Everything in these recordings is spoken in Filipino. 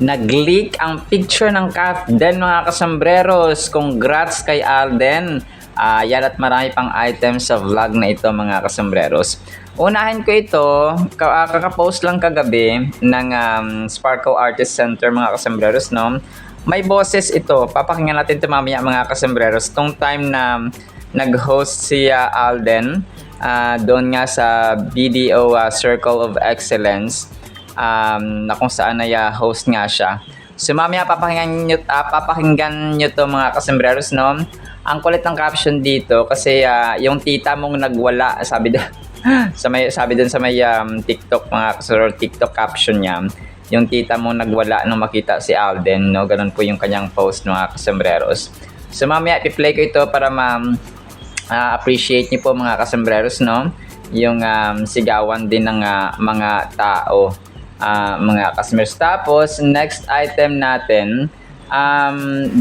Nag-leak ang picture ng Alden mga kasambreros. Congrats kay Alden. Yan at marami pang items sa vlog na ito mga kasambreros. Unahin ko ito, kakapost lang kagabi ng Sparkle Artist Center mga kasambreros, no? May boses ito. Papakinggan natin ito mamaya mga kasambreros. Tong time na nag-host si Alden doon nga sa BDO Circle of Excellence, na kung saan ay host nga siya. So mamaya papakinggan nyo to mga kasembreros, no? Ang kulit ng caption dito kasi yung tita mong nagwala, sabi doon sa may TikTok mga kasembreros, TikTok caption niya. Yung tita mong nagwala nung makita si Alden, no? Ganun po yung kanyang post mga kasembreros. So mamaya i-play ko ito para appreciate niyo po mga kasembreros, no? Yung sigawan din ng mga tao, mga customers. Tapos next item natin,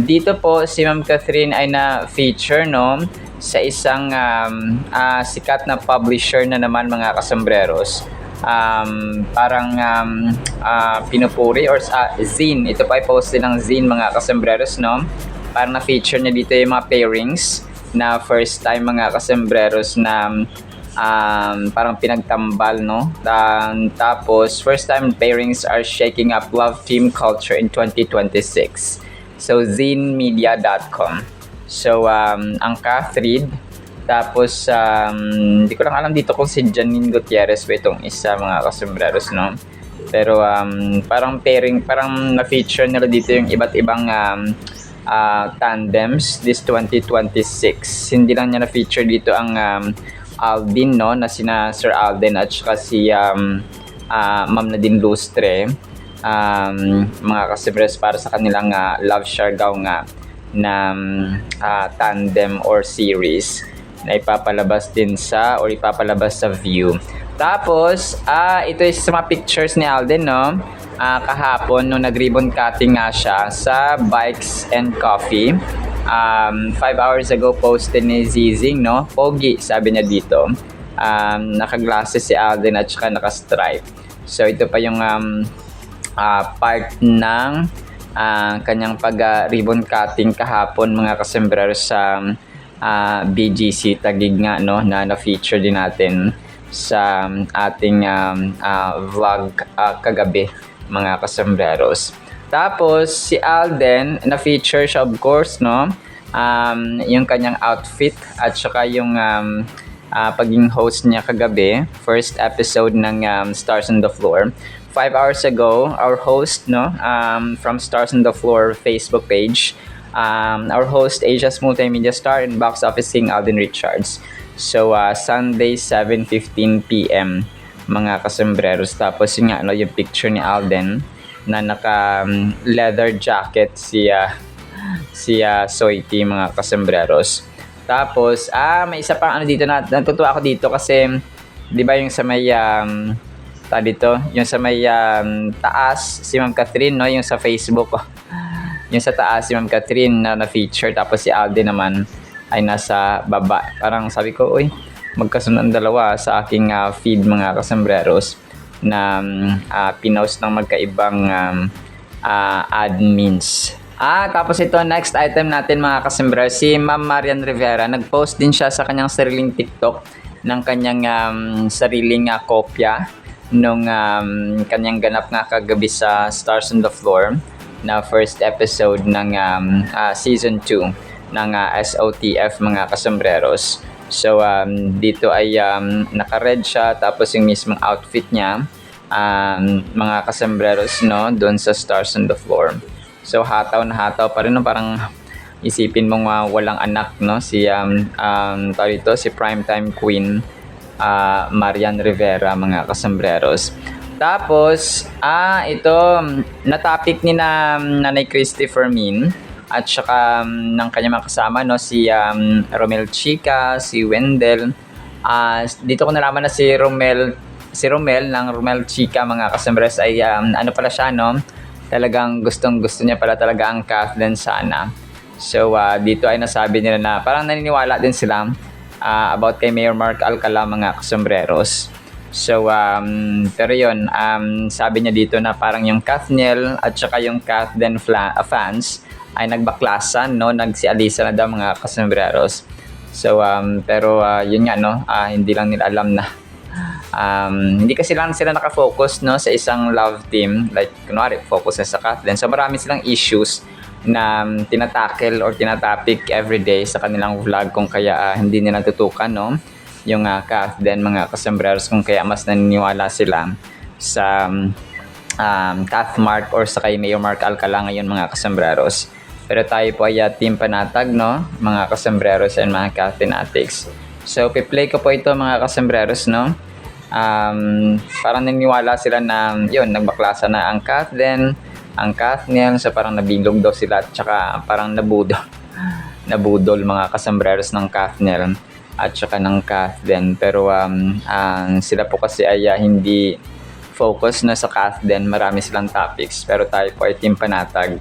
dito po si Ma'am Catherine ay na-feature, no, sa isang sikat na publisher na naman mga kasambreros. Parang pinupuri or zine. Ito pa ay post din ng zine mga kasambreros, no. Parang na-feature niya dito yung mga pairings na first time mga kasambreros na parang pinagtambal, no? Tapos first time pairings are shaking up love team culture in 2026. So zinemedia.com. So ang Catherine, tapos hindi ko lang alam dito kung si Janine Gutierrez ba itong isa mga kasembreros, no? Pero parang pairing, parang na-feature nila dito yung iba't ibang tandems this 2026. Hindi lang niya na-feature dito ang Aldin, no, na sina Sir Alden at saka si Ma'am Nadine Lustre, mga kasebres para sa kanilang Love Siargao nga na tandem or series na ipapalabas din sa View. Tapos ito is sa mga pictures ni Alden, no, kahapon nung nag-ribbon cutting nga siya sa Bikes and Coffee. 5 hours ago posted ni Zizing, no? Pogi, sabi niya dito. Naka-glasses si Alden at saka naka-stripe. So ito pa yung part ng kanyang pag-ribbon cutting kahapon mga kasembreros sa BGC Taguig nga, no, na na-feature din natin sa ating vlog kagabi mga kasembreros. Tapos si Alden, na-feature siya of course, no, yung kanyang outfit at saka yung pagiging host niya kagabi, first episode ng Stars on the Floor. 5 hours ago, our host, no, from Stars on the Floor Facebook page, our host, Asia's multimedia star and box office king Alden Richards. So Sunday 7:15 PM mga kasembreros. Tapos yun nga, no, yung picture ni Alden na naka leather jacket si Soiti mga kasembreros. Tapos may isa pang dito na natutuwa ako dito kasi 'di ba yung sa may yung sa may taas si Ma'am Catherine, no, yung sa Facebook, yung sa taas si Ma'am Catherine na na-feature, tapos si Alden naman ay nasa baba. Parang sabi ko, uy, magkasunod ang dalawa sa aking feed mga kasembreros na pinost ng magkaibang admins. Tapos ito, next item natin mga kasembreros, si Ma'am Marian Rivera. Nag-post din siya sa kanyang sariling TikTok ng kanyang sariling kopya nung kanyang ganap nga kagabi sa Stars on the Floor na first episode ng season 2 ng SOTF mga kasembreros. So dito ay naka-red siya, tapos yung mismong outfit niya, mga kasembreros, no, doon sa Stars on the Floor. So hataw na hataw pa rin, no, parang isipin mong walang anak, no, si si primetime queen Marian Rivera mga kasembreros. Tapos ito na-topic ni Nanay Christy Fermin at saka ng kanyang mga kasama, no, si Romel Chica, si Wendell. Dito ko nalaman na si Romel ng Romel Chica mga kasembres ay ano pala siya, no, talagang gustong-gusto niya pala talaga ang Kathleen Sana. So dito ay nasabi nila na parang naniniwala din sila about kay Mayor Mark Alcala mga kasembreros. So, pero yun, sabi niya dito na parang yung Kathniel at saka yung Kathden fans ay nagbaklasan, no? Nagsialisa na daw mga kasembreros. So, pero yun nga, no? Hindi lang nila alam na hindi kasi lang sila nakafocus, no, sa isang love team. Like, kunwari, focus na sa Kathden. So, marami silang issues na tinatackle or tinatopic everyday sa kanilang vlog kung kaya hindi nila tutukan, no? Yung Kathden, mga kasembreros, kung kaya mas naniniwala sila sa Kathmark or sa kay Mayor Mark Alcala ngayon, mga kasembreros. Pero tayo po ay team panatag, no, mga kasembreros and mga Kathnatics. So, piplay ko po ito, mga kasembreros, no. Parang naniniwala sila na yun, nagbaklasa na ang Kathden, ang Kathniel, so parang nabilog daw sila at saka parang nabudol mga kasembreros ng Kathniel at saka ng Kathden. Pero sila po kasi ay hindi focus na sa Kathden, marami silang topics, pero tayo po ay team panatag,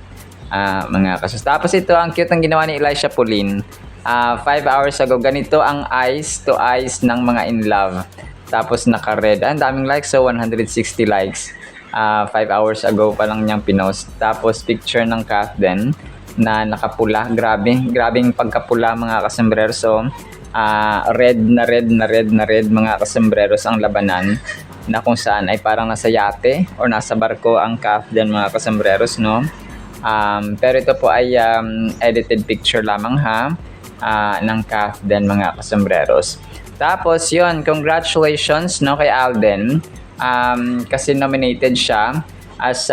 mga kasus. Tapos ito, ang cute ng ginawa ni Elisha Pauline. 5 hours ago, ganito ang eyes to eyes ng mga in love. Tapos naka-red. Ang daming likes, so 160 likes. 5 hours ago pa lang niyang pinost. Tapos picture ng Kathden na nakapula. Grabing pagkapula, mga kasembreros. So, red na red mga kasembreros ang labanan, na kung saan ay parang nasa yate or nasa barko ang Kathden, mga kasembreros, no? Pero ito po ay edited picture lamang, ha, ng Kathden, mga kasembreros. Tapos yun, congratulations, no, kay Alden, kasi nominated siya as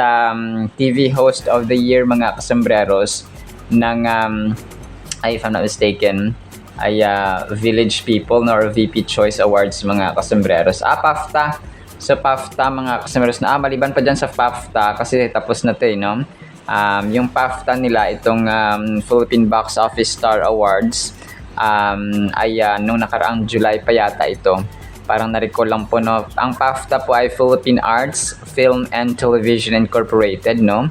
TV host of the year, mga kasembreros, ng if I'm not mistaken ay Village People, no, or VP Choice Awards, mga kasembreros. PAFTA. So PAFTA, mga kasembreros, na maliban pa dyan sa PAFTA kasi tapos na to, no. Yung PAFTA nila, itong Philippine Box Office Star Awards, ay nung nakaraang July pa yata ito. Parang na-recall lang po, no. Ang PAFTA po ay Philippine Arts, Film and Television Incorporated, no.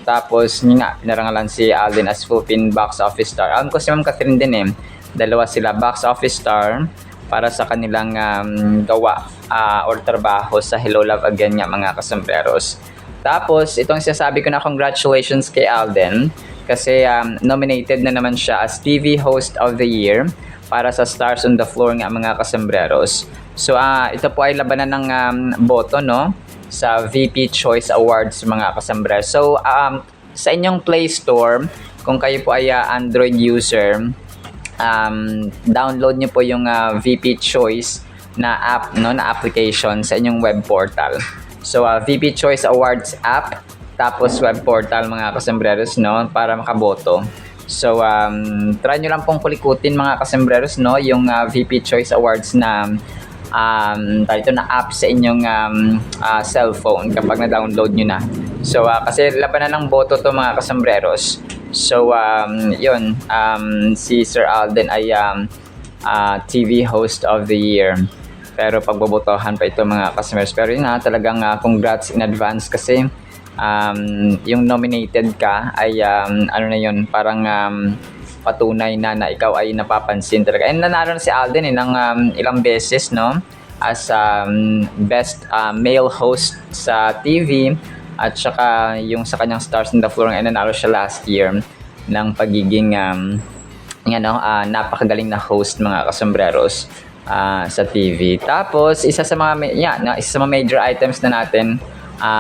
Tapos yun nga, pinarangalan si Alden as Philippine Box Office Star. Alam ko si Ma'am Catherine din, eh. Dalawa sila, Box Office Star para sa kanilang gawa or trabaho sa Hello Love Again nga, mga kasembreros. Tapos itong sinasabi ko na congratulations kay Alden kasi nominated na naman siya as TV Host of the Year para sa Stars on the Floor nga, mga kasembreros. So ito po ay labanan ng boto, no, sa VP Choice Awards, mga kasembreros. So sa inyong Play Store, kung kayo po ay Android user, download nyo po yung VP Choice na app, no, na application sa inyong web portal. So, VP Choice Awards app, tapos web portal, mga kasembreros, no, para makaboto. So, try nyo lang pong kulikutin, mga kasembreros, no, yung VP Choice Awards na ito na app sa inyong cellphone kapag na-download nyo na. So, kasi labanan ng boto to, mga kasembreros. So, yun, si Sir Alden ay TV Host of the Year. Pero pagbobotohan pa ito, mga kasembreros. Pero yun, talagang congrats in advance kasi yung nominated ka ay ano na yun, parang patunay na ikaw ay napapansin talaga. And nanalo na si Alden ng ilang beses, no, as best male host sa TV, at saka yung sa kanyang Stars on the Floor, and nanalo siya last year ng pagiging napakagaling na host, mga kasembreros, sa TV. Tapos isa sa mga major items na natin,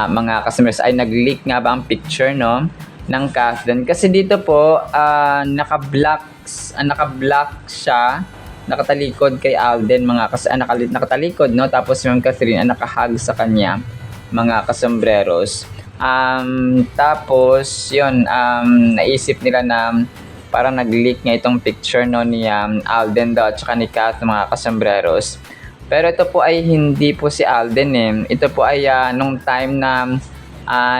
mga kasembreros, ay nag-leak nga ba ang picture, no, ng Kathden. Kasi dito po naka-block siya, nakatalikod kay Alden, mga nakatalikod, no, tapos si Ma'am Catherine ang nakahag sa kanya, mga kasembreros. Tapos yun, naisip nila na parang nag-leak nga itong picture, no, ni Alden daw at saka ni Kath, mga kasembreros. Pero ito po ay hindi po si Alden, eh. Ito po ay nung time na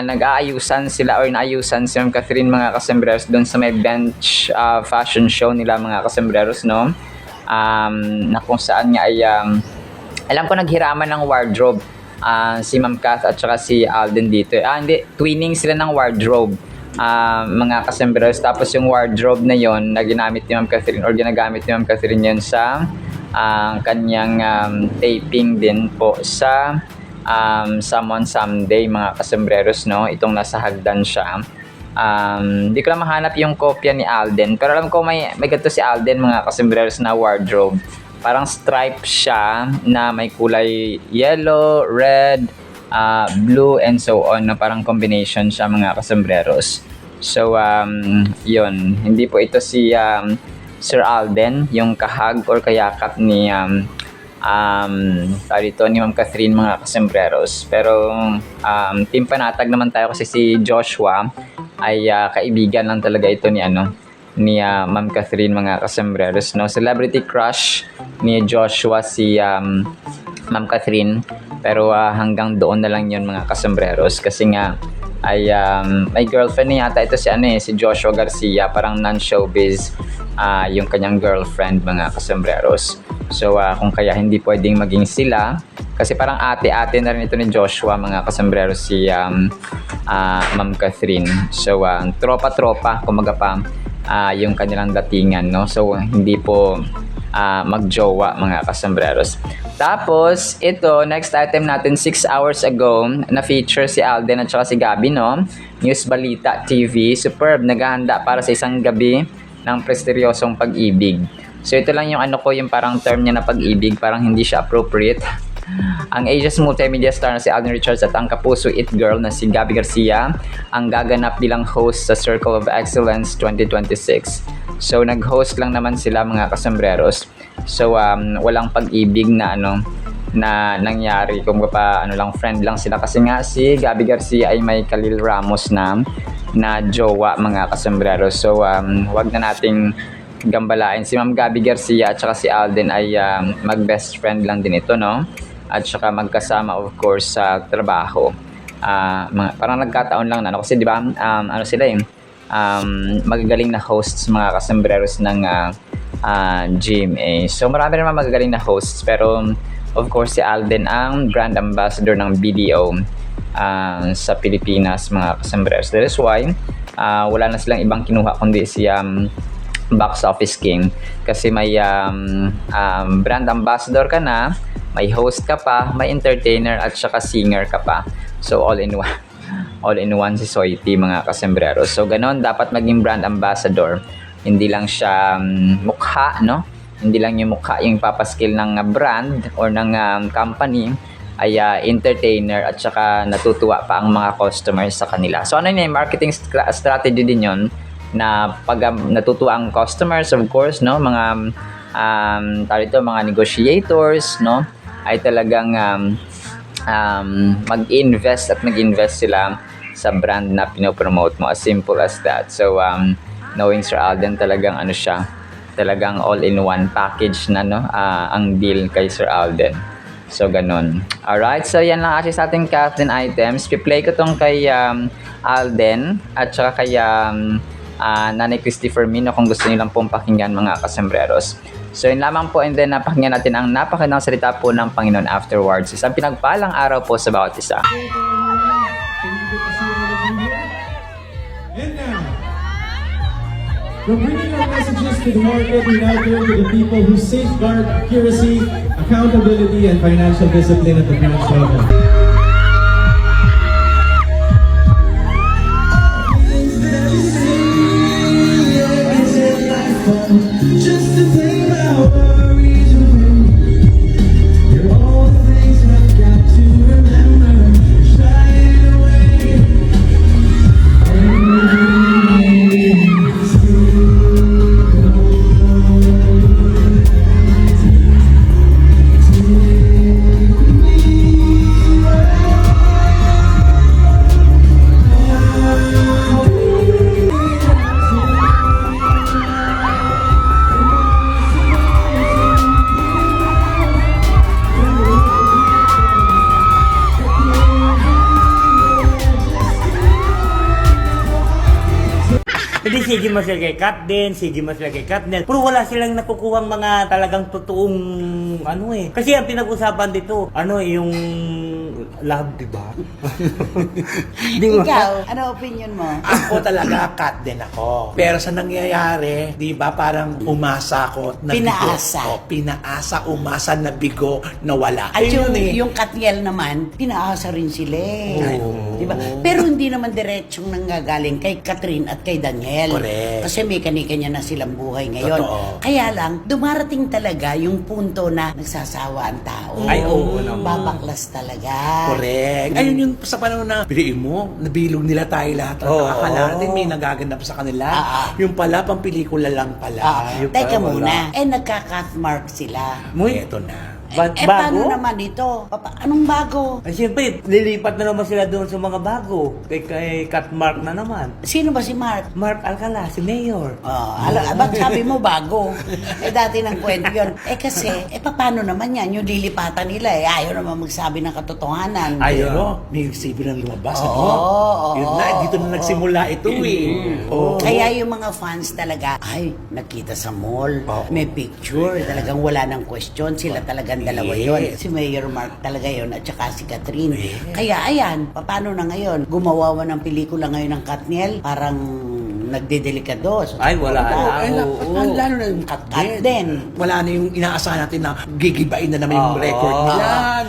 nag-aayusan sila or naayusan si Ma'am Catherine, mga kasembreros, doon sa may bench fashion show nila, mga kasembreros, no, na kung saan nga ay alam ko naghiraman ng wardrobe si Ma'am Kath at saka si Alden dito. Hindi, twinning sila ng wardrobe, mga kasembreros. Tapos yung wardrobe na yon na ginamit ni Ma'am Catherine or ginagamit ni Ma'am Catherine yun sa ang kanyang taping din po sa Someone Someday, mga kasembreros, no? Itong nasa hagdan siya. Di ko lang mahanap yung kopya ni Alden, pero alam ko may ganito si Alden, mga kasembreros, na wardrobe. Parang stripe siya na may kulay yellow, red, blue, and so on, na parang combination siya, mga kasembreros. So, yun. Hindi po ito si Sir Alden, yung kahag or kayakap ni dito ni Ma'am Catherine, mga kasembreros. Pero team panatag naman tayo kasi si Joshua ay kaibigan lang talaga ito ni Ma'am Catherine, mga kasembreros, no? Celebrity crush ni Joshua si Ma'am Catherine, pero hanggang doon na lang yun, mga kasembreros, kasi nga ay may girlfriend niya yata ito si Joshua Garcia, parang non-showbiz yung kanyang girlfriend, mga kasembreros. So kung kaya hindi pwedeng maging sila, kasi parang ate-ate na rin ito ni Joshua, mga kasembreros, si Ma'am Catherine. So tropa-tropa kumaga pa yung kanilang datingan, no? So hindi po magjowa, mga kasembreros. Tapos ito, next item natin, 6 hours ago na feature si Alden at saka si Gabi, no? News Balita TV, superb, naghahanda para sa isang gabi ng presteryosong pag-ibig. So ito lang yung yung parang term niya na pag-ibig, parang hindi siya appropriate. Ang Asia's multimedia star na si Alden Richards at ang kapuso it girl na si Gabi Garcia ang gaganap bilang host sa Circle of Excellence 2026. So nag-host lang naman sila, mga kasembreros. So walang pag-ibig na na nangyari, kung pa lang, friend lang sila, kasi nga si Gabi Garcia ay may Khalil Ramos na jowa, mga kasembreros. So wag na nating gambalain. Si Ma'am Gabi Garcia at saka si Alden ay mag-best friend lang din ito, no? At saka magkasama, of course, sa trabaho. Parang nagkataon lang na, kasi di ba sila magagaling na hosts, mga kasembreros ng GMA. So marami naman magagaling na hosts, pero of course si Alden ang brand ambassador ng BDO sa Pilipinas, mga kasembreros. That is why wala na silang ibang kinuha kundi si Box Office King, kasi may brand ambassador ka na, may host ka pa, may entertainer at saka singer ka pa. So all in one si Soiti, mga kasembreros. So ganon dapat maging brand ambassador. Hindi lang siya mukha, no? Hindi lang yung mukha yung papaskill ng brand or ng company, ay entertainer at saka natutuwa pa ang mga customers sa kanila. So ano yun, marketing strategy din yun, na pag natutuwa ang customers, of course, no, mga mga negotiators, no, ay talagang mag-invest sila sa brand na pinopromote mo. As simple as that. So knowing Sir Alden, talagang talagang all-in-one package na, no, ang deal kay Sir Alden. So ganun. Alright, so yan lang actually sa ating Kathleen items. Piplay ko tong kay Alden at saka kay Nanay Christopher Mino, kung gusto nilang pong pakinggan, mga kasembreros. So yun lamang po, and then napakinggan natin ang napakagandang salita po ng Panginoon afterwards. Isang pinagpalang araw po sa bawat isa. And now, we're bringing our messages to the market and out there to the people who safeguard accuracy, accountability, and financial discipline at the branch level. Just to think about worries away. You're all the things I've got to remember. Shying away. Hindi, sige mo sila kay Katden, sige mo sila kay Katnel. Pero wala silang nakukuhang mga talagang totoong Kasi ang pinag-usapan dito, yung love, di ba? Di ba? Ikaw, ano opinion mo? Ako talaga cut din ako. Pero sa nangyayari, di ba parang umasa ako na Pinaasa. bigo. Pinaasa, umasa na bigo na wala. At Ayun yung, eh. yung Katniel naman, pinaasa rin sila eh. Oo. Diba? Pero hindi naman diretsong nanggagaling kay Catherine at kay Daniel. Correct. Kasi may kanya-kanya na silang buhay ngayon. Totoo. Kaya lang, dumarating talaga yung punto na nagsasawa ang tao. Ay, oo naman. Babaklas talaga. Correct. Ayun yung sa panahon na piliin mo, nabilog nila tayo lahat. Oo. Akala natin may nagaganap sa kanila. Yung pala, pang pelikula lang pala. Yung Teka pala muna, wala. nagka-catmark sila. Eto na. Paano naman ito? Anong bago? Ay, siyempre, lilipat na naman sila doon sa mga bago. Kay Cat Mark na naman. Sino ba si Mark? Mark Alcala, si Mayor. Ba't sabi mo bago? Dati ng kwento yun. Kasi, paano naman yan? Yung lilipatan nila ayaw naman magsabi ng katotohanan. Ayun. Pero, may resibo ng lumabas. Oo, ano? oo, Yun na, dito na nagsimula ito eh. Oo. Kaya yung mga fans talaga, ay, nakita sa mall, Oo. may picture, talagang wala ng question, sila talagang dalawa Yes. yon. Si Mayor Mark talaga yon at saka si Catherine. Kaya ayan, paano na ngayon? Gumawa ng pelikula ngayon ng Katniel, parang nagdedelikados. Ay, wala Diba? na. Ay, Oo. lalo na yung cut Cut din. Wala na yung inaasahan natin na gigibain na naman yung Oo. record nila.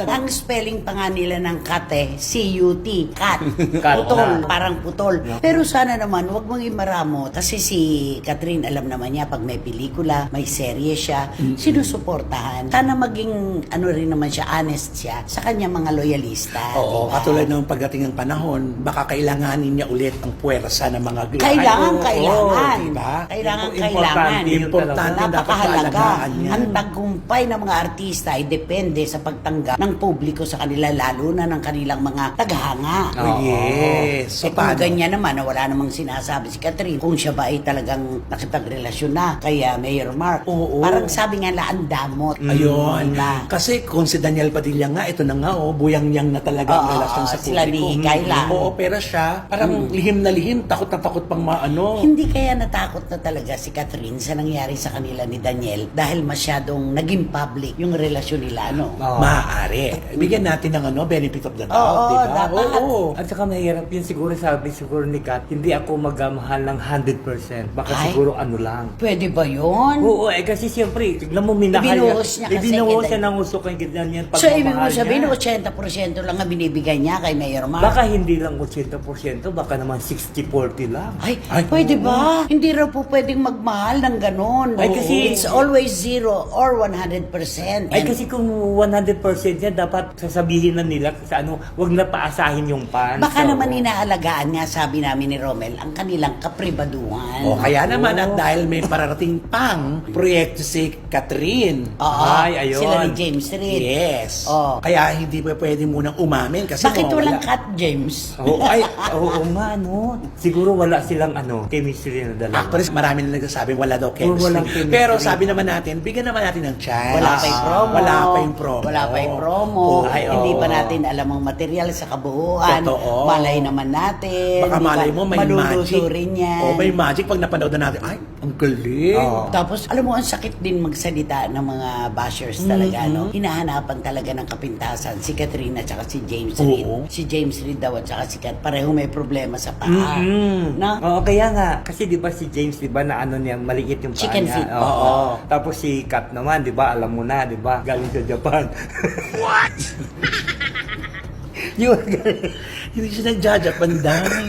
Ang spelling pa nga nila ng cat C-U-T, cat. Cat Putol, na. parang putol. Pero sana naman, wag mong imaramot. Kasi si Catherine, alam naman niya, pag may pelikula, may serye siya, sinusuportahan. Sana maging, ano rin naman siya, honest siya sa kanya mga loyalista. Oo, diba? katulad ng pagdating ng panahon, baka kailanganin niya ulit ang puwersa ng mga Kailangan. diba? Kailangan. Importante yun Importante talaga. dapat Napakahalaga. kaalagaan niya. Ang tagumpay ng mga artista ay depende sa pagtanggap ng publiko sa kanila, lalo na ng kanilang mga tagahanga. Oh, yes. So, Kung paano? ganyan naman na wala namang sinasabi si Catherine, kung siya ba ay talagang nakipagrelasyon na kaya Mayor Mark, Oo. parang sabi nga ang damot. Ayun. Na. Kasi kung si Daniel Padilla nga, ito na nga, buyang-yang na talaga ang Oo, relasyon sa sila publiko. ni Kayla. Oo, pero siya, parang lihim na lihim, takot na takot pang maano. Hindi kaya natakot na talaga si Catherine sa nangyari sa kanila ni Daniel dahil masyadong naging public yung relasyon nila, no? Oo. Maaari. Bigyan natin ng benefit of the doubt, Oo, di ba? dapat. Oo. At saka mahirap yun siguro, sabi siguro ni Kat, hindi ako magmahal ng 100%. Baka Ay. siguro ano lang. Pwede ba yun? Oo, kasi siyempre, tignan mo, minahal Binuhos niya kasi Binuhos kay siya ng uso kay ganyan So, ibig mo pagmamahal sabihin, niya. 80% lang ang binibigay niya kay Mayor Mark? Baka hindi lang 80%, baka naman 60-40 lang. Ay, Ay, pwede ba? Hindi raw po pwedeng magmahal ng ganun. Ay, kasi- It's always 0 or 100%. Ay kasi kung 100% yan, dapat sasabihin na nila sa wag na paasahin yung fans. Baka So, naman inaalagaan nga, sabi namin ni Romel, ang kanilang kapribaduhan. O kaya naman at dahil may pararating pang proyekto si Catherine. Oo, Ay, ayun. sila ni James Reid. Yes. Oo. Kaya hindi pa pwede munang umamin kasi Bakit mawawala. walang cut, James? Oo, oo nga, siguro wala silang chemistry na dalawa. Actually, marami na nagsasabing wala daw chemistry. walang chemistry. Pero sabi naman natin, bigyan naman natin ng chance. Wala pa yung promo. Wala pa yung promo. Wala pa yung promo. Ay, Hindi oo. pa natin alam ang material sa kabuuan. Totoo. Malay naman natin. Baka di ba? malay mo may Maluluso magic. rin yan. O may magic pag napanood na natin. Ay, ang galing. Oo. Tapos, alam mo, ang sakit din magsalita ng mga bashers talaga, no? Hinahanapan talaga ng kapintasan si Katrina at saka si James Reid. Oo. Si James Reid daw at saka si Kat, pareho may problema sa paa. No? Oo, kaya nga. Kasi di ba si James, di ba, na niya, maliit yung paa Chicken niya. feet. Oo. Tapos si Kat naman, di ba, alam mo na, di ba, galing sa Japan. What? Yun, galing. Hindi siya nagjajapan dahil.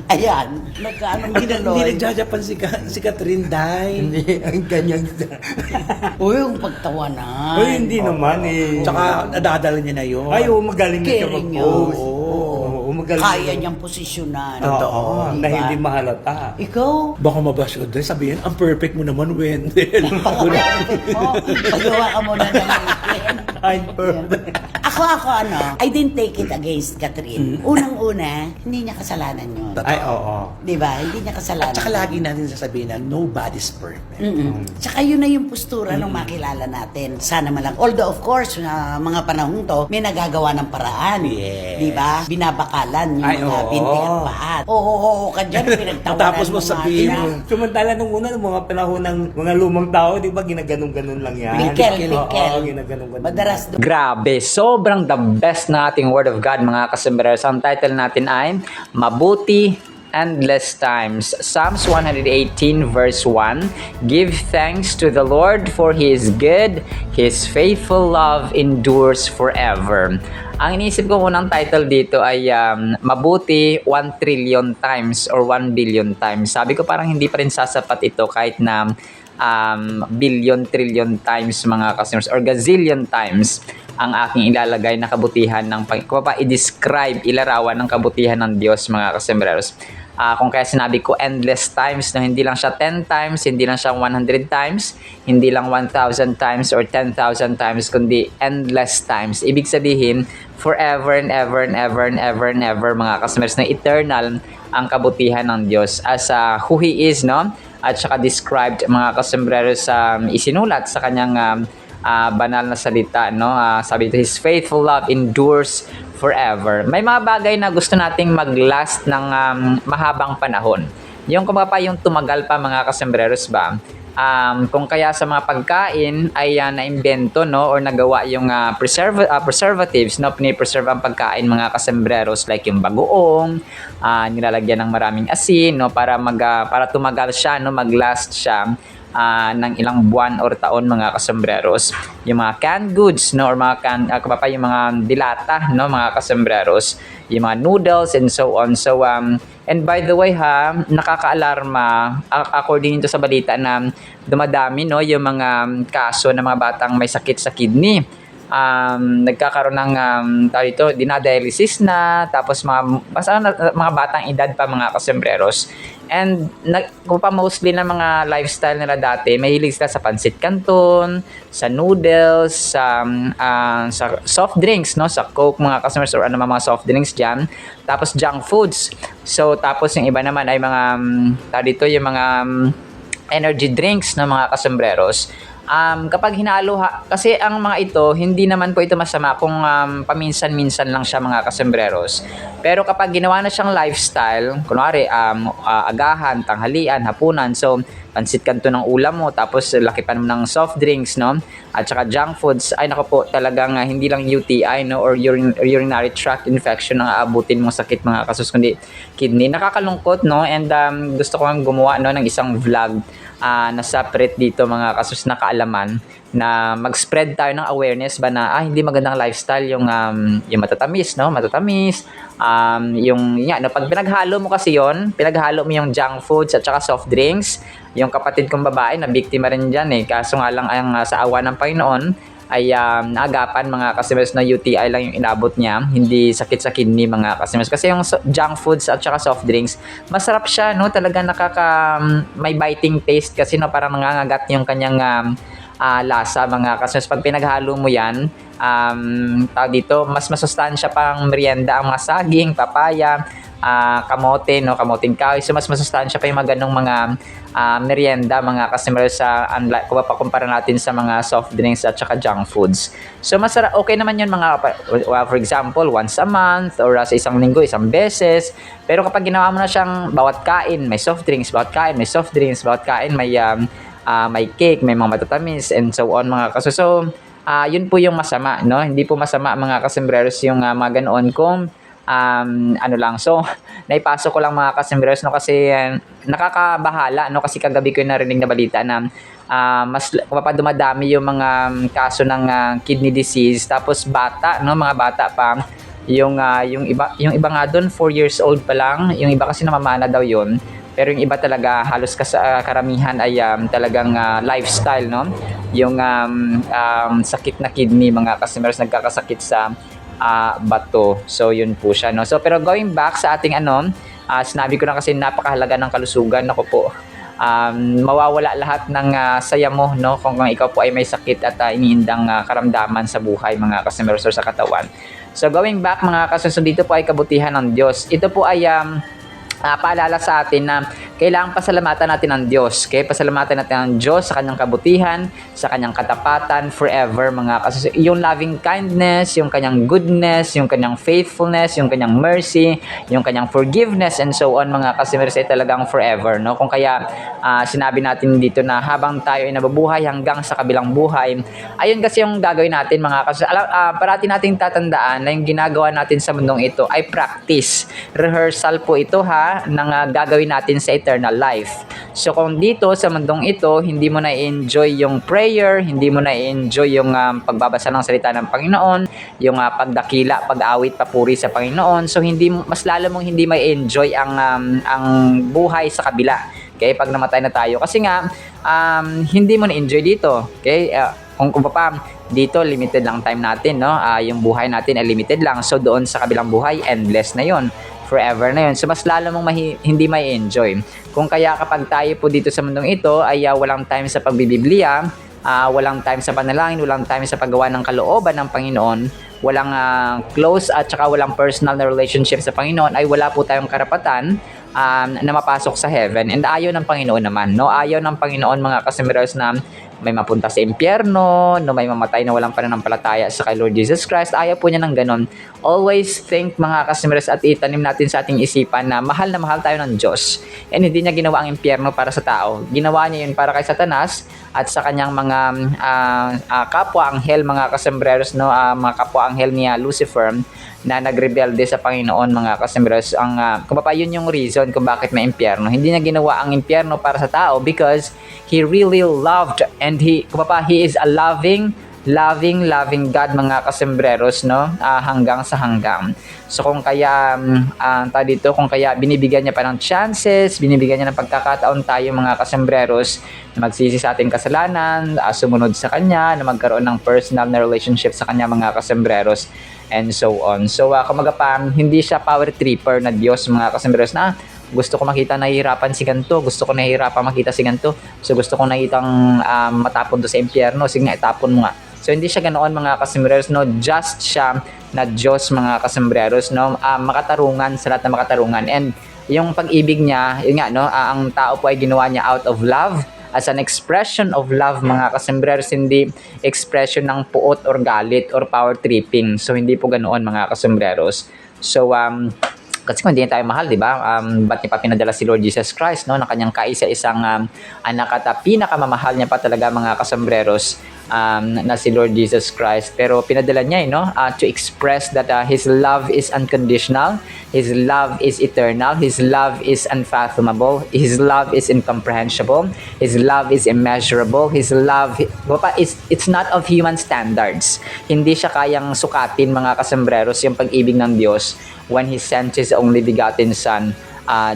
Ayan, nagkaanong Hindi ginuloy. nagjajapan si Catherine dahil. Hindi, ang ganyan. Uy, yung pagtawanan. Uy, hindi naman eh. Tsaka nadadala niya na yun. Ay, magaling na siya Caring mag-post. yun. Oo, magaling. Kaya niyang posisyonan. Oo, Diba? na hindi mahalata. Ikaw, Baka mabash ko dahil sabihin, ang perfect mo naman, Wendell. perfect mo. Pagawa ka muna ng weekend. Ay, perfect. Ako, I didn't take it against Catherine. Unang-una, hindi niya kasalanan yun. Ay, oo. Di ba? Hindi niya kasalanan. Tsaka lagi natin sasabihin na nobody's perfect. Tsaka yun na yung postura nung makilala natin. Sana man lang. Although, of course, na mga panahon to, may nagagawa ng paraan. Yes. Di ba? Binabakalan yung Ay, mga oo. binti at paat. Oo, ka dyan, pinagtawanan Tapos mo sabihin mo, Sumantala nung una, ng mga panahon ng mga lumang tao, di ba, ginaganon-ganon lang yan. Pikel, Oo, pikel. ginaganon-ganon. Madalas Grabe, sobrang the best na ating Word of God mga kasombrero. Ang title natin ay Mabuti Endless Times. Psalms 118 verse 1. Give thanks to the Lord for He is good. His faithful love endures forever. Ang iniisip ko unang title dito ay Mabuti 1 trillion times or 1 billion times. Sabi ko parang hindi pa rin sasapat ito kahit na billion, trillion times mga customers or gazillion times ang aking ilalagay na kabutihan ng i-describe, ilarawan ng kabutihan ng Diyos mga kasembreros. Kung kaya sinabi ko endless times, no, hindi lang siya 10 times, hindi lang siya 100 times, hindi lang 1,000 times or 10,000 times, kundi endless times. Ibig sabihin, forever and ever and ever and ever and ever mga customers na eternal ang kabutihan ng Diyos as who He is, no? At saka described mga kasombrero sa isinulat sa kanyang banal na salita, no? Sabi ito, His faithful love endures forever. May mga bagay na gusto nating mag-last ng mahabang panahon. Yung kumapa yung tumagal pa mga kasombreros ba? Kung kaya sa mga pagkain ay naimbento, no, or nagawa yung preservatives, no, pinipreserve ang pagkain mga kasembreros like yung bagoong, nilalagyan ng maraming asin, no, para tumagal siya, no, mag-last siya ng ilang buwan or taon mga kasembreros. Yung mga canned goods, no, or mga yung mga dilata, no, mga kasembreros, yung mga noodles and so on. So and by the way nakakaalarma according to sa balita na dumadami, no, yung mga kaso ng mga batang may sakit sa kidney. Nagkakaroon ng dinadialysis na, tapos mga batang edad pa mga kasembreros. And mostly na mga lifestyle nila dati, mahilig sila sa pansit canton, sa noodles, sa soft drinks, no, sa Coke mga customers or mga soft drinks diyan, tapos junk foods. So tapos yung iba naman ay mga yung mga energy drinks ng mga kasembreros. Kapag hinalo kasi ang mga ito, hindi naman po ito masama kung paminsan-minsan lang siya mga kasembreros. Pero kapag ginawa na siyang lifestyle, kunwari agahan, tanghalian, hapunan, so pansit kanto ng ulam mo, tapos lakipan mo ng soft drinks, no, at saka junk foods, ay nako po, talagang hindi lang UTI, no, or urinary tract infection ang aabutin mong sakit mga kasus, kundi kidney. Nakakalungkot, no, and gusto ko gumawa, no, ng isang vlog na separate dito mga kasus na kaalaman, na mag-spread tayo ng awareness ba na hindi magandang lifestyle yung matatamis, no, yung no, pag pinaghalo mo kasi pinaghalo mo yung junk foods at saka soft drinks. Yung kapatid kong babae na biktima rin diyan kaso nga lang ang sa awa ng Panginoon ay naagapan mga customers na UTI lang yung inabot niya, hindi sakit sa kidney mga customers. Kasi yung junk foods at saka soft drinks, masarap siya, no, talaga may biting taste kasi, no, parang nangangagat yung kanyang lasa mga customers. Pag pinaghalo mo yan, dito, mas masustansya pang merienda ang mga saging, papaya, kamote, no, kamoting kahoy. So mas masustansya pa yung mga ganong mga merienda mga customers kung pakumpara natin sa mga soft drinks at saka junk foods. So masarap, okay naman yun mga for example once a month or sa isang linggo isang beses. Pero kapag ginawa mo na siyang bawat kain may soft drinks, bawat kain may soft drinks, bawat kain may cake, may mga matatamis and so on mga kaso. So yun po yung masama, no? Hindi po masama mga kasembreros yung mga ganoon kung so naipasok ko lang mga kasembreros, no, kasi nakakabahala, no, kasi kagabi ko yung narinig na balita na mas dumadami yung mga kaso ng kidney disease, tapos bata, no, mga bata pa, yung iba nga doon 4 years old pa lang, yung iba kasi namamana daw yun, pero yung iba talaga halos karamihan ay talagang lifestyle, no, yung sakit na kidney mga kasembreros, nagkakasakit sa bato. So yun po siya, no. So pero going back sa ating sinabi ko na kasi napakahalaga ng kalusugan. Ako po, mawawala lahat ng saya mo, no, kung ikaw po ay may sakit at iniindang karamdaman sa buhay mga kasembreros sa katawan. So going back mga kasembreros, dito po ay kabutihan ng Diyos. Ito po ay paalala sa atin na kailangan pasalamatan natin ang Diyos. Okay? Pasalamatan natin ang Diyos sa kanyang kabutihan, sa kanyang katapatan forever, mga kasus. Yung loving kindness, yung kanyang goodness, yung kanyang faithfulness, yung kanyang mercy, yung kanyang forgiveness, and so on, mga kasimers, ay talagang forever. No? Kung kaya sinabi natin dito na habang tayo ay nabubuhay hanggang sa kabilang buhay, ayun kasi yung gagawin natin, mga kasus. Parati nating tatandaan na yung ginagawa natin sa mundong ito ay practice. Rehearsal po ito ng gagawin natin sa eternal life. So kung dito sa mundong ito, hindi mo na enjoy yung prayer, hindi mo na enjoy yung pagbabasa ng salita ng Panginoon, yung pagdakila, pag-awit, papuri sa Panginoon, so mas lalo mong hindi may enjoy ang buhay sa kabila. Okay, pag namatay na tayo, kasi nga hindi mo na enjoy dito. Okay, kung pa dito limited lang time natin, no? Yung buhay natin ay limited lang, so doon sa kabilang buhay endless na yon, forever na yun. So mas lalo mong hindi may enjoy. Kung kaya kapag tayo po dito sa mundong ito ay walang time sa pagbibibliya, walang time sa panalangin, walang time sa paggawa ng kalooban ng Panginoon, walang close at saka walang personal na relationship sa Panginoon, ay wala po tayong karapatan na mapasok sa heaven. And ayaw ng Panginoon naman, no? Ayaw ng Panginoon, mga kasimiros, na may mapunta sa impyerno, no, may mamatay na walang pananampalataya sa kay Lord Jesus Christ. Ayaw po niya ng ganon. Always think, mga kasimiros, at itanim natin sa ating isipan na mahal tayo ng Diyos. And hindi niya ginawa ang impyerno para sa tao. Ginawa niya yun para kay Satanas at sa kanyang mga kapwa-anghel, mga kasimiros, no, mga kapwa-anghel ni Lucifer na nagrebelde sa Panginoon, mga kasimiros. Kung pa yun yung reason kung bakit may impyerno. Hindi niya ginawa ang impyerno para sa tao because He really loved, and He is a loving God, mga kasembreros, no? Hanggang sa hanggang. So kung kaya kung kaya binibigyan niya pa ng chances, binibigyan niya ng pagkakataon tayo, mga kasembreros, na magsisi sa ating kasalanan, sumunod sa kanya, na magkaroon ng personal na relationship sa kanya, mga kasembreros, and so on. So kumaga pa, hindi siya power tripper na Diyos, mga kasembreros, na gusto ko makita nahihirapan si ganito, gusto ko nahihirapan makita si ganito, so gusto ko nakitang matapon to sa impyerno, sige nga, itapon mo nga. So hindi siya ganoon, mga kasembreros, no? Just siya na Diyos, mga kasembreros, no? Makatarungan sa lahat ng makatarungan. And yung pag-ibig niya, yun nga, no? Ang tao po ay ginawa niya out of love, as an expression of love, mga kasembreros, hindi expression ng puot or galit or power tripping. So hindi po ganoon, mga kasembreros. So kasi kung hindi tayo mahal, di ba? Ba't niya pa pinadala si Lord Jesus Christ, no? Na kanyang kaisa-isang anak at pinakamamahal niya pa talaga, mga kasembreros, na si Lord Jesus Christ. Pero pinadala niya, no? To express that His love is unconditional, His love is eternal, His love is unfathomable, His love is incomprehensible, His love is immeasurable, His love, it's not of human standards. Hindi siya kayang sukatin, mga kasembreros, yung pag-ibig ng Diyos when He sent His only begotten Son,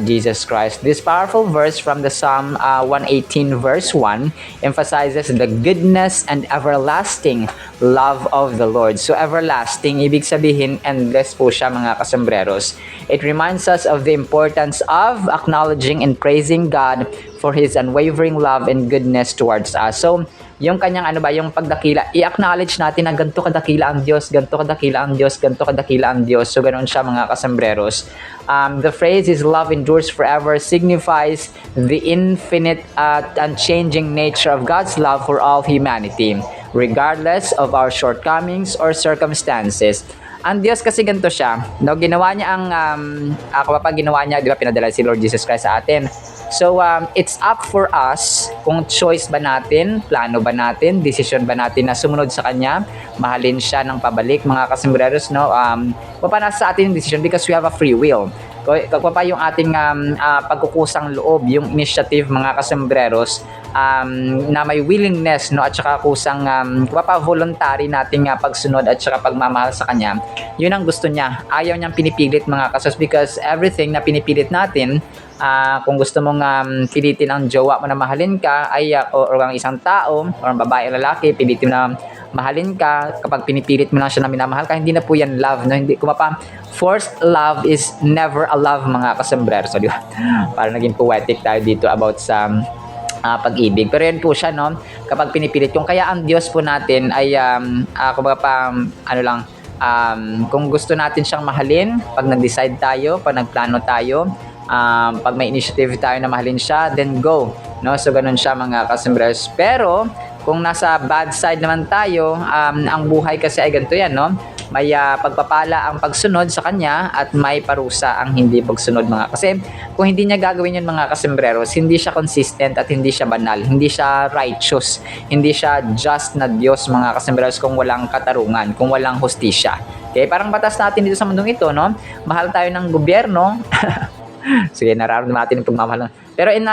Jesus Christ. This powerful verse from the Psalm 118 verse 1 emphasizes the goodness and everlasting love of the Lord. So everlasting, ibig sabihin endless po siya, mga kasembreros. It reminds us of the importance of acknowledging and praising God for His unwavering love and goodness towards us. So yung kanyang yung pagdakila, i-acknowledge natin na ganito kadakila ang Diyos, ganito kadakila ang Diyos, ganito kadakila ang Diyos. So ganoon siya, mga kasembreros. The phrase His love endures forever signifies the infinite unchanging nature of God's love for all humanity, regardless of our shortcomings or circumstances. Ang Diyos kasi ganito siya, no? Ginawa niya kapag ginawa niya, di ba, pinadala si Lord Jesus Christ sa atin. So, it's up for us kung choice ba natin, plano ba natin, decision ba natin na sumunod sa Kanya, mahalin siya ng pabalik, mga kasembreros, no? Nasa sa atin yung decision because we have a free will. Kung yung ating pagkukusang loob, yung initiative, mga kasembreros, na may willingness, no, at saka kusang voluntary nating pagsunod at saka pagmamahal sa Kanya, yun ang gusto niya. Ayaw niyang pinipilit, mga kasos, because everything na pinipilit natin, kung gusto mong pilitin ang jowa mo na mahalin ka, or ang isang tao, or ang babae o lalaki, pilitin na mahalin ka, kapag pinipilit mo lang siya na minamahal ka, hindi na po yan love, no? Hindi, forced love is never a love, mga kasembrer. So, di ba? Parang naging poetic tayo dito about sa pag-ibig. Pero yan po siya, no? Kapag pinipilit. Kung kaya ang Diyos po natin ay, kung gusto natin siyang mahalin, pag nag-decide tayo, pag nagplano tayo, pag may initiative tayo na mahalin siya, then go, no? So ganun siya mga kasembreros. Pero kung nasa bad side naman tayo, ang buhay kasi ay ganito yan, no? May pagpapala ang pagsunod sa kanya at may parusa ang hindi pagsunod mga. Kasi kung hindi niya gagawin yun mga kasembreros, hindi siya consistent at hindi siya banal, hindi siya righteous, hindi siya just na Diyos mga kasembreros kung walang katarungan, kung walang hustisya. Okay, parang batas natin dito sa mundong ito, no? Mahal tayo ng gobyerno. Sige, nararamdaman natin yung pagmamahal. Pero in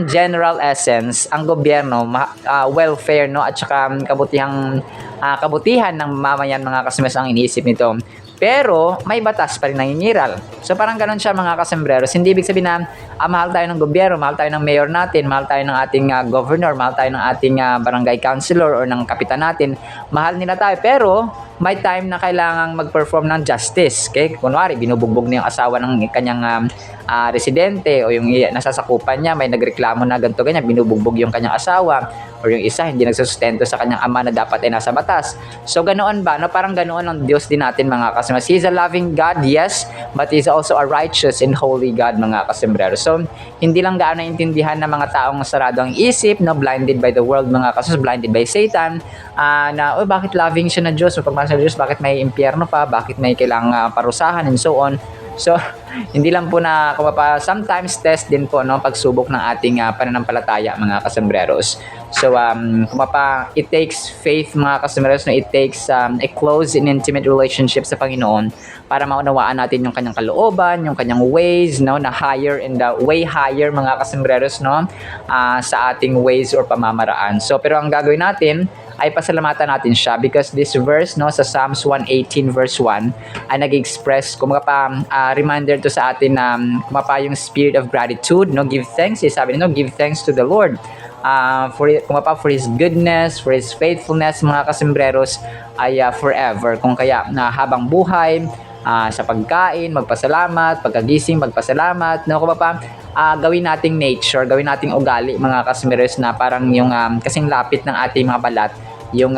general essence, ang gobyerno, welfare, no, at saka kabutihan ng mamayan mga kasembreros ang iniisip nito. Pero may batas pa rin nangingiral. So parang ganun siya mga kasembreros. Hindi ibig sabihin na mahal tayo ng gobyerno, mahal tayo ng mayor natin, mahal tayo ng ating governor, mahal tayo ng ating barangay councilor or ng kapitan natin. Mahal nila tayo pero may time na kailangang mag-perform ng justice. Okay? Kunwari, binubugbog niya yung asawa ng kanyang residente o yung nasasakupan niya, may nagreklamo na ganito ganyan, binubugbog yung kanyang asawa or yung isa hindi nagsusustento sa kanyang ama na dapat ay nasa batas. So ganoon ba? No? Parang ganoon ang Diyos din natin mga kasembreros. He is a loving God, yes, but He is also a righteous and holy God mga kasembreros. So hindi lang gaano naintindihan ng mga taong sarado ang isip, no, blinded by the world mga kasembreros, blinded by Satan, na bakit loving siya na Diyos o pagmamahal sa Diyos, bakit may impyerno pa, bakit may kailangang parusahan and so on. So, hindi lang po na sometimes test din po, no, pagsubok ng ating pananampalataya mga kasembreros. So, it takes faith mga kasembreros, no, it takes a close and intimate relationship sa Panginoon para maunawaan natin yung kanyang kalooban, yung kanyang ways, no, na higher and way higher mga kasembreros, no, sa ating ways or pamamaraan. So, pero ang gagawin natin ay pasalamatan natin siya because this verse, no, sa Psalms 118 verse 1 ay nag-express reminder to sa atin na yung spirit of gratitude, no, give thanks, sabi nito, give thanks to the Lord for His goodness, for His faithfulness mga kasembreros ay forever. Kung kaya na habang buhay, sa pagkain, magpasalamat, pagkagising, magpasalamat, no, gawin nating nature, gawin nating ugali mga kasembreros na parang yung kasing lapit ng ating mga balat, yung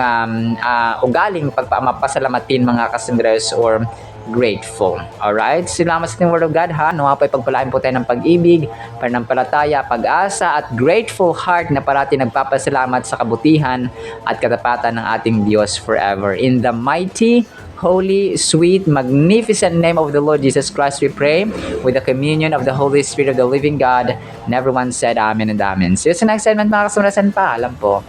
ugaling pagpapasalamatin mga kasembreros or grateful. Alright? Salamat sa ating Word of God, ha? Nawa po ipagpalain po tayo ng pag-ibig, pananampalataya, pag-asa at grateful heart na parati nagpapasalamat sa kabutihan at katapatan ng ating Diyos forever. In the mighty, holy, sweet, magnificent name of the Lord Jesus Christ we pray, with the communion of the Holy Spirit of the living God, and everyone said Amen and Amen. See you sa next segment mga kasembreros, paalam po.